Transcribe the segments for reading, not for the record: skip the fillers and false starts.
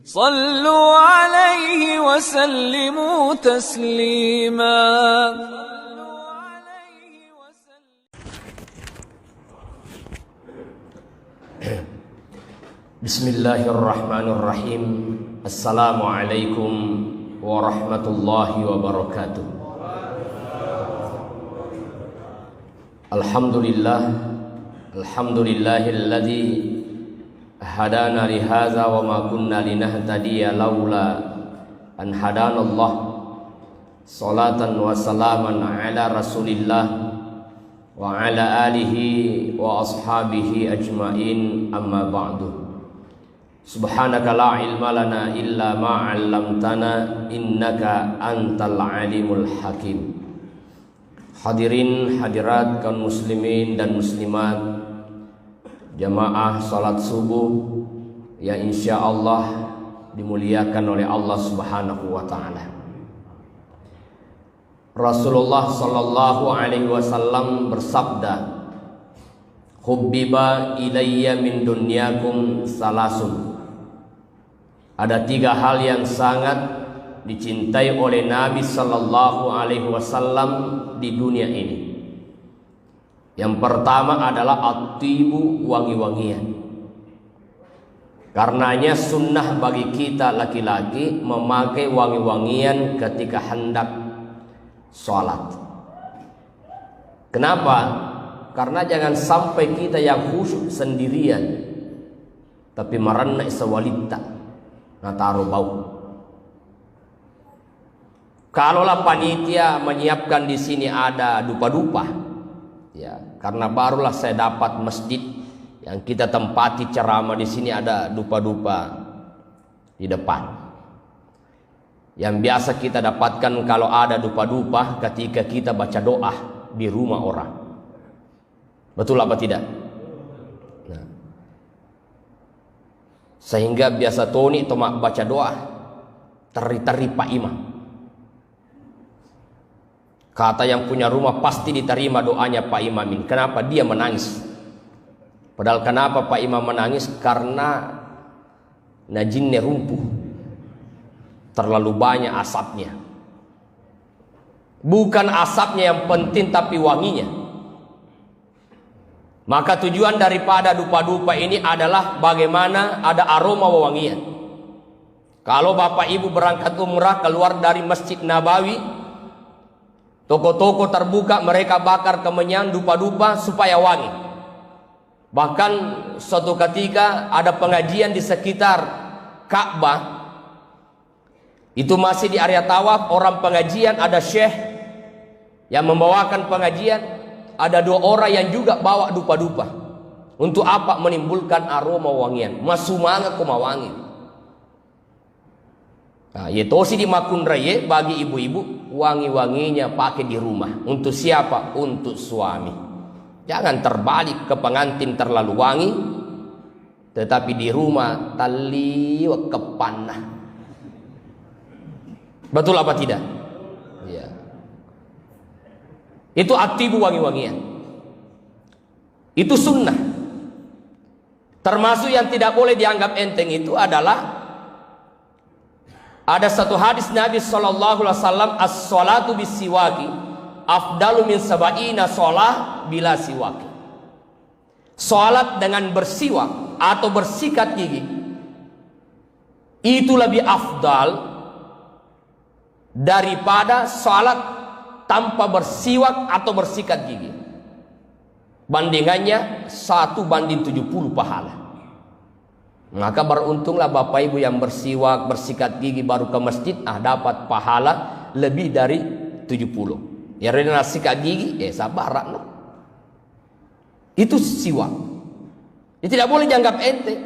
صلوا عليه وسلموا تسليما. Bismillahirrahmanirrahim. Assalamualaikum warahmatullahi wabarakatuh. Alhamdulillahilladzi hadana li hadza wa ma kunna linahtadiya laula an hadanallah. Salatan wa salaman ala Rasulillah wa ala alihi wa ashabihi ajmain, amma ba'du. Subhanaka la ilma lana illa ma 'allamtana innaka antal alimul hakim. Hadirin hadirat kaum muslimin dan muslimat, jamaah salat subuh yang insyaallah dimuliakan oleh Allah Subhanahu wa taala. Rasulullah sallallahu alaihi wasallam bersabda, "Hubbiba ilayya min dunyakum salasun." Ada 3 hal yang sangat dicintai oleh Nabi sallallahu alaihi wasallam di dunia ini. Yang pertama adalah at-tibu, wangi-wangian. Karenanya sunnah bagi kita laki-laki memakai wangi-wangian ketika hendak sholat. Kenapa? Karena jangan sampai kita yang khusyuk sendirian tapi marana isawalita nataruh bau. Kalaulah panitia menyiapkan di sini ada dupa-dupa, ya, karena barulah saya dapat masjid yang kita tempati ceramah di sini ada dupa-dupa di depan. Yang biasa kita dapatkan kalau ada dupa-dupa ketika kita baca doa di rumah orang. Betul apa tidak? Nah. Sehingga biasa Tony tomak baca doa teri-teri Pak Imam. Kata yang punya rumah pasti diterima doanya Pak Imam ini. Kenapa? Dia menangis. Padahal kenapa Pak Imam menangis? Karena najinnya rumpuh. Terlalu banyak asapnya. Bukan asapnya yang penting tapi wanginya. Maka tujuan daripada dupa-dupa ini adalah bagaimana ada aroma wewangian. Kalau Bapak Ibu berangkat umrah keluar dari Masjid Nabawi, toko-toko terbuka, mereka bakar kemenyan dupa-dupa supaya wangi. Bahkan suatu ketika ada pengajian di sekitar Ka'bah, itu masih di area tawaf, orang pengajian, ada syekh yang membawakan pengajian, ada 2 orang yang juga bawa dupa-dupa. Untuk apa? Menimbulkan aroma wangian. Masumanga kumawangi. Nah, yetosi di makun raya bagi ibu-ibu, wangi-wanginya pakai di rumah. Untuk siapa? Untuk suami. Jangan terbalik ke pengantin terlalu wangi, tetapi di rumah taliwa kepanah. Betul apa tidak? Ya. Itu aktibu wangi-wangian. Itu sunnah. Termasuk yang tidak boleh dianggap enteng itu adalah ada satu hadis Nabi sallallahu alaihi wasallam, as-salatu bis-siwaki afdalu min sab'ina shalah bila siwaki. Salat dengan bersiwak atau bersikat gigi itu lebih afdal daripada salat tanpa bersiwak atau bersikat gigi. Bandingannya 1:70 pahala. Maka beruntunglah Bapak Ibu yang bersiwak, bersikat gigi baru ke masjid, dapat pahala lebih dari 70. Ya rena sikat gigi, sabar no. Itu siwak. Ini tidak boleh dianggap enteng.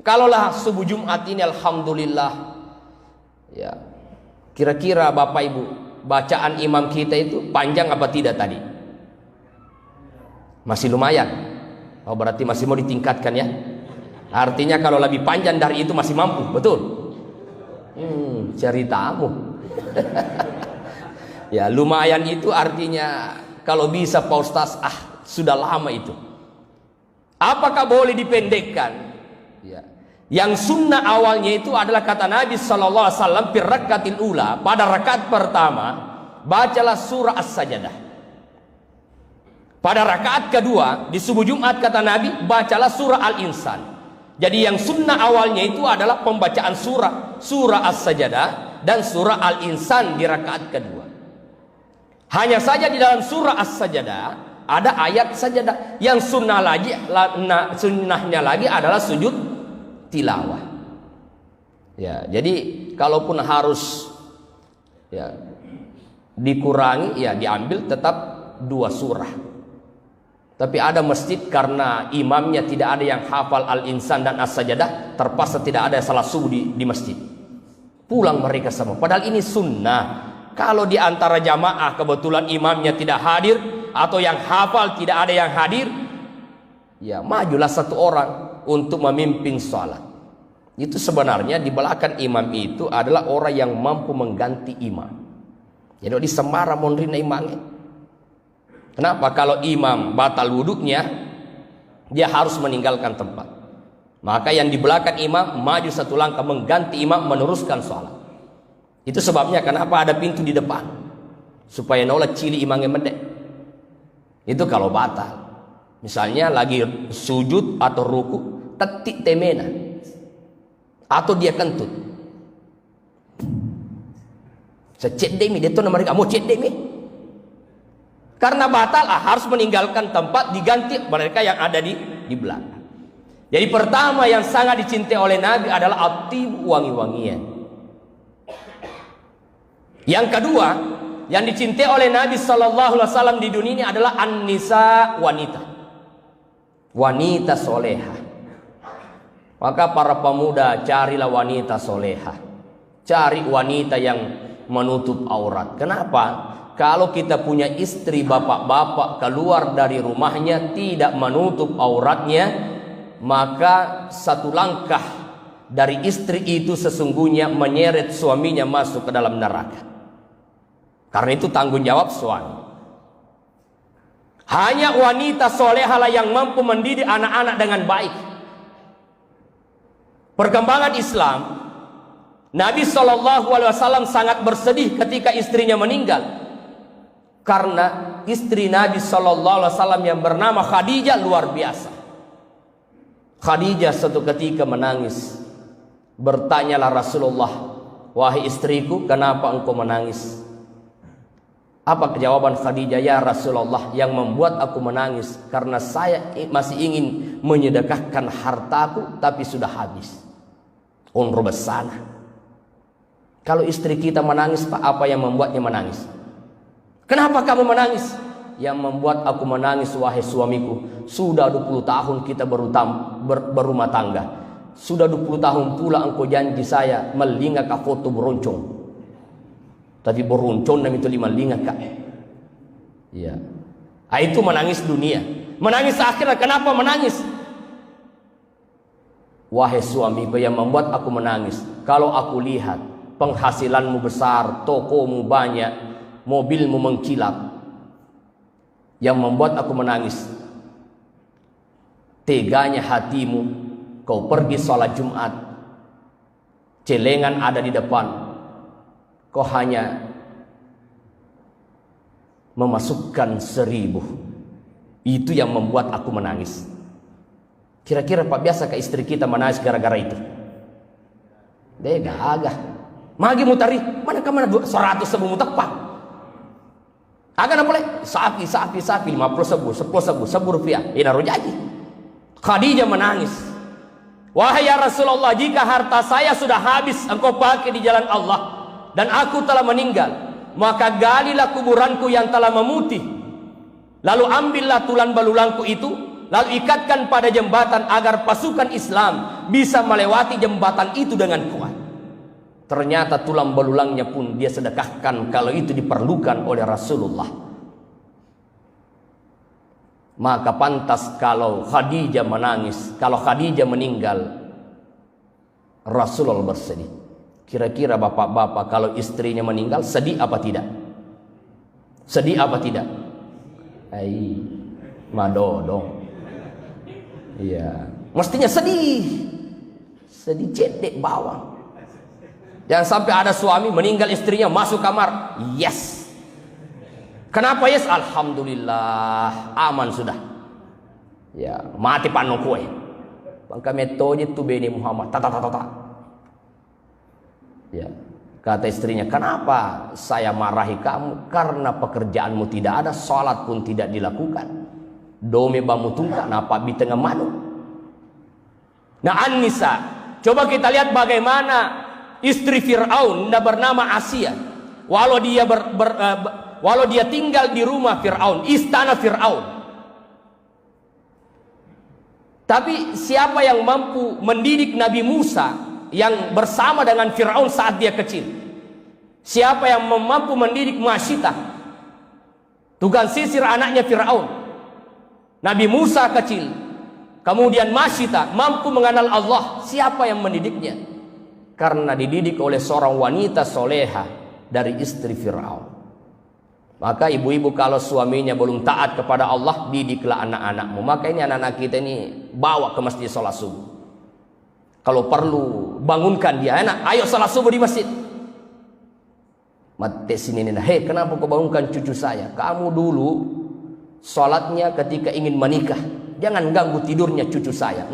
Kalaulah subuh Jumat ini alhamdulillah, ya, kira-kira Bapak Ibu bacaan imam kita itu panjang apa tidak tadi? Masih lumayan. Oh, berarti masih mau ditingkatkan ya. Artinya kalau lebih panjang dari itu masih mampu, betul? Ceritamu. Ya, lumayan itu artinya kalau bisa Pak Ustaz, sudah lama itu. Apakah boleh dipendekkan? Ya. Yang sunnah awalnya itu adalah kata Nabi sallallahu alaihi wasallam fi rakaatil ula, pada rakaat pertama bacalah surah As-Sajdah. Pada rakaat kedua di subuh Jumat kata Nabi bacalah surah Al-Insan. Jadi yang sunnah awalnya itu adalah pembacaan surah As-Sajdah dan surah Al-Insan di rakaat kedua. Hanya saja di dalam surah As-Sajdah ada ayat sajadah. Yang sunnahnya lagi adalah sujud tilawah. Ya, jadi kalaupun harus ya dikurangi, ya diambil tetap 2 surah. Tapi ada masjid karena imamnya tidak ada yang hafal Al-Insan dan As-Sajdah, terpaksa tidak ada salat subuh di masjid. Pulang mereka semua. Padahal ini sunnah. Kalau di antara jamaah kebetulan imamnya tidak hadir atau yang hafal tidak ada yang hadir, ya majulah 1 orang untuk memimpin sholat. Itu sebenarnya di belakang imam itu adalah orang yang mampu mengganti imam. Jadi di semara mondrina imamnya. Kenapa? Kalau imam batal wuduknya, dia harus meninggalkan tempat. Maka yang di belakang imam maju 1 langkah mengganti imam meneruskan sholat. Itu sebabnya kenapa ada pintu di depan, supaya nolak cili imamnya mendek. Itu kalau batal. Misalnya lagi sujud atau ruku, tetik temena, atau dia kentut. Secet demi dia tuh mereka mau cek demi. Karena batal harus meninggalkan tempat, diganti mereka yang ada di belakang. Jadi pertama yang sangat dicintai oleh Nabi adalah atib, wangi-wangian. Yang kedua yang dicintai oleh Nabi sallallahu alaihi wasallam di dunia ini adalah an-nisa, wanita. Wanita soleha. Maka para pemuda carilah wanita soleha. Cari wanita yang menutup aurat. Kenapa? Kalau kita punya istri, bapak-bapak keluar dari rumahnya tidak menutup auratnya, maka 1 langkah dari istri itu sesungguhnya menyeret suaminya masuk ke dalam neraka. Karena itu tanggung jawab suami. Hanya wanita solehalah yang mampu mendidik anak-anak dengan baik. Perkembangan Islam, Nabi SAW sangat bersedih ketika istrinya meninggal. Karena istri Nabi SAW yang bernama Khadijah luar biasa. Khadijah suatu ketika menangis. Bertanyalah Rasulullah, wahai istriku, kenapa engkau menangis? Apa jawaban Khadijah? Ya Rasulullah, yang membuat aku menangis karena saya masih ingin menyedekahkan hartaku tapi sudah habis. Unru besana. Kalau istri kita menangis, Pak, apa yang membuatnya menangis? Kenapa kamu menangis? Yang membuat aku menangis, wahai suamiku, sudah 20 tahun kita berumah tangga. Sudah 20 tahun pula engkau janji saya melinga ka foto beroncong. Tapi beroncong nam itu 5 linga kak. Iya. Itu menangis dunia. Menangis akhirat. Kenapa menangis? Wahai suamiku, yang membuat aku menangis, kalau aku lihat penghasilanmu besar, tokomu banyak, mobilmu mengkilap, yang membuat aku menangis, teganya hatimu, kau pergi sholat Jumat, celengan ada di depan, kau hanya memasukkan 1000. Itu yang membuat aku menangis. Kira-kira Pak, biasa ke istri kita menangis gara-gara itu? Dia gagah. Magi mutari, mana kemana 100 sebelum tepat. Agak nak boleh? Sapi, 50 sebu, 10 rupiah. Ini rojaji. Khadijah menangis. Wahai ya Rasulullah, jika harta saya sudah habis engkau pakai di jalan Allah dan aku telah meninggal, maka galilah kuburanku yang telah memutih. Lalu ambillah tulang belulangku itu, lalu ikatkan pada jembatan agar pasukan Islam bisa melewati jembatan itu dengan kuat. Ternyata tulang belulangnya pun dia sedekahkan kalau itu diperlukan oleh Rasulullah. Maka pantas kalau Khadijah menangis, kalau Khadijah meninggal, Rasulullah bersedih. Kira-kira bapak-bapak kalau istrinya meninggal sedih apa tidak? Sedih apa tidak? Madodong. Iya, mestinya sedih. sedikit bawang. Jangan sampai ada suami meninggal istrinya masuk kamar. Yes. Kenapa yes? Alhamdulillah, aman sudah. Ya, mati panu kue. Bangka metode tu beni Muhammad. Tata. Ya, kata istrinya, kenapa saya marahi kamu? Karena pekerjaanmu tidak ada, sholat pun tidak dilakukan. Dome bamu tungka, napa di tengah manu. Nah, An-Nisa, coba kita lihat bagaimana istri Fir'aun bernama Asia. Walau dia tinggal di rumah Fir'aun, istana Fir'aun. Tapi siapa yang mampu mendidik Nabi Musa yang bersama dengan Fir'aun saat dia kecil? Siapa yang mampu mendidik Masyitah, tukang sisir anaknya Fir'aun? Nabi Musa kecil, kemudian Masyitah mampu mengenal Allah. Siapa yang mendidiknya? Karena dididik oleh seorang wanita soleha dari istri Fir'aun. Maka ibu-ibu kalau suaminya belum taat kepada Allah, didiklah anak-anakmu. Maka ini anak-anak kita ini bawa ke masjid sholat subuh. Kalau perlu bangunkan dia, anak ayo sholat subuh di masjid. Mati sini nina, hei kenapa kau bangunkan cucu saya? Kamu dulu sholatnya ketika ingin menikah, jangan ganggu tidurnya cucu saya.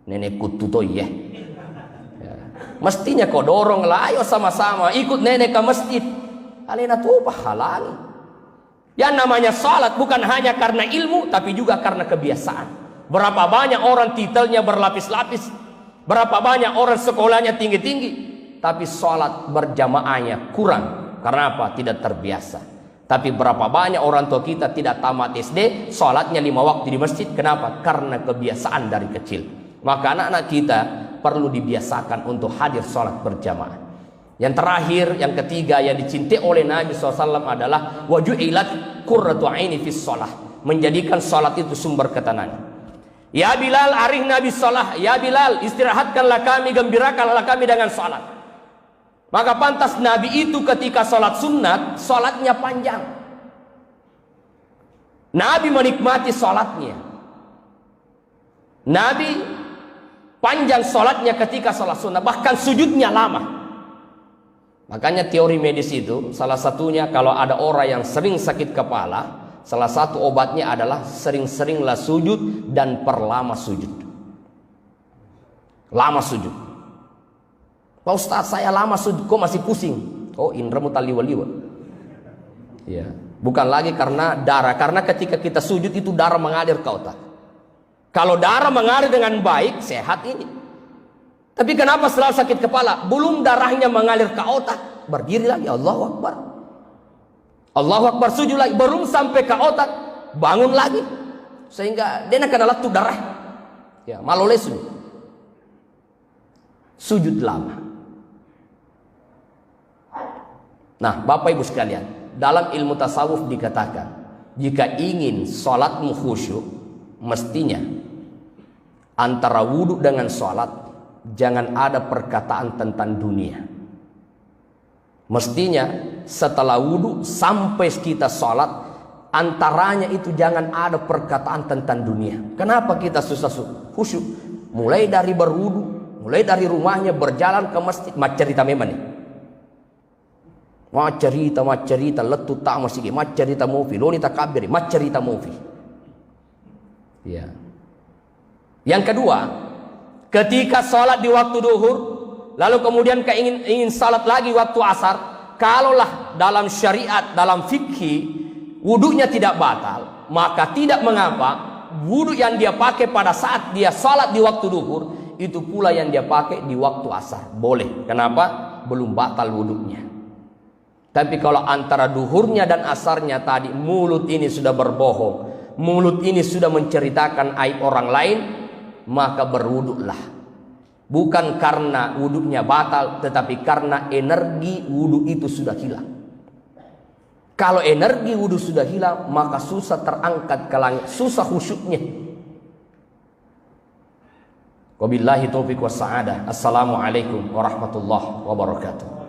Nenekku tutoy ya. Mestinya kau dorong lah, ayo sama-sama ikut nenek ke masjid. Alena tuh halangi. Yang namanya salat bukan hanya karena ilmu, tapi juga karena kebiasaan. Berapa banyak orang titelnya berlapis-lapis, berapa banyak orang sekolahnya tinggi-tinggi, tapi salat berjamaahnya kurang. Karena apa? Tidak terbiasa. Tapi berapa banyak orang tua kita tidak tamat SD, salatnya 5 waktu di masjid. Kenapa? Karena kebiasaan dari kecil. Maka anak-anak kita perlu dibiasakan untuk hadir salat berjamaah. Yang terakhir, yang ketiga yang dicintai oleh Nabi SAW adalah waju'ilat qurratu aini fis shalah, menjadikan salat itu sumber ketenangan. Ya Bilal, arih Nabi salah. Ya Bilal, istirahatkanlah kami, gembirakanlah kami dengan salat. Maka pantas Nabi itu ketika salat sunat, salatnya panjang. Nabi menikmati salatnya. Nabi panjang salatnya ketika salat sunat, bahkan sujudnya lama. Makanya teori medis itu salah satunya kalau ada orang yang sering sakit kepala, salah satu obatnya adalah sering-seringlah sujud dan perlama sujud. Lama sujud. Pak Ustaz, saya lama sujud kok masih pusing. Oh, indra mutaliwa-liwa. Ya, bukan lagi karena darah, karena ketika kita sujud itu darah mengalir ke otak. Kalau darah mengalir dengan baik, sehat ini. Tapi kenapa selalu sakit kepala? Belum darahnya mengalir ke otak, berdiri lagi, Allahu Akbar. Allahu Akbar, sujud lagi, belum sampai ke otak, bangun lagi. Sehingga dia nak latu darah. Ya, malole sujud. Sujud lama. Nah, Bapak Ibu sekalian, dalam ilmu tasawuf dikatakan, jika ingin salatmu khusyuk, mestinya antara wudhu dengan salat jangan ada perkataan tentang dunia. Mestinya setelah wudhu sampai kita sholat, antaranya itu jangan ada perkataan tentang dunia. Kenapa kita susah khusyuk? Mulai dari berwudhu, mulai dari rumahnya berjalan ke masjid, macerita memang nih. Macerita letu tak masih, macerita movie, loni tak kabir, macerita movie. Ya. Yang kedua, ketika sholat di waktu duhur, lalu kemudian ingin sholat lagi waktu asar, kalaulah dalam syariat, dalam fikih, wudunya tidak batal, maka tidak mengapa wudu yang dia pakai pada saat dia sholat di waktu duhur, itu pula yang dia pakai di waktu asar. Boleh. Kenapa? Belum batal wudunya. Tapi kalau antara duhurnya dan asarnya tadi, mulut ini sudah berbohong, mulut ini sudah menceritakan aib orang lain, maka berwuduklah. Bukan karena wuduknya batal, tetapi karena energi wuduk itu sudah hilang. Kalau energi wuduk sudah hilang, maka susah terangkat ke langit, susah khusyuknya. Wabillahi taufiq wassa'adah. Assalamualaikum warahmatullahi wabarakatuh.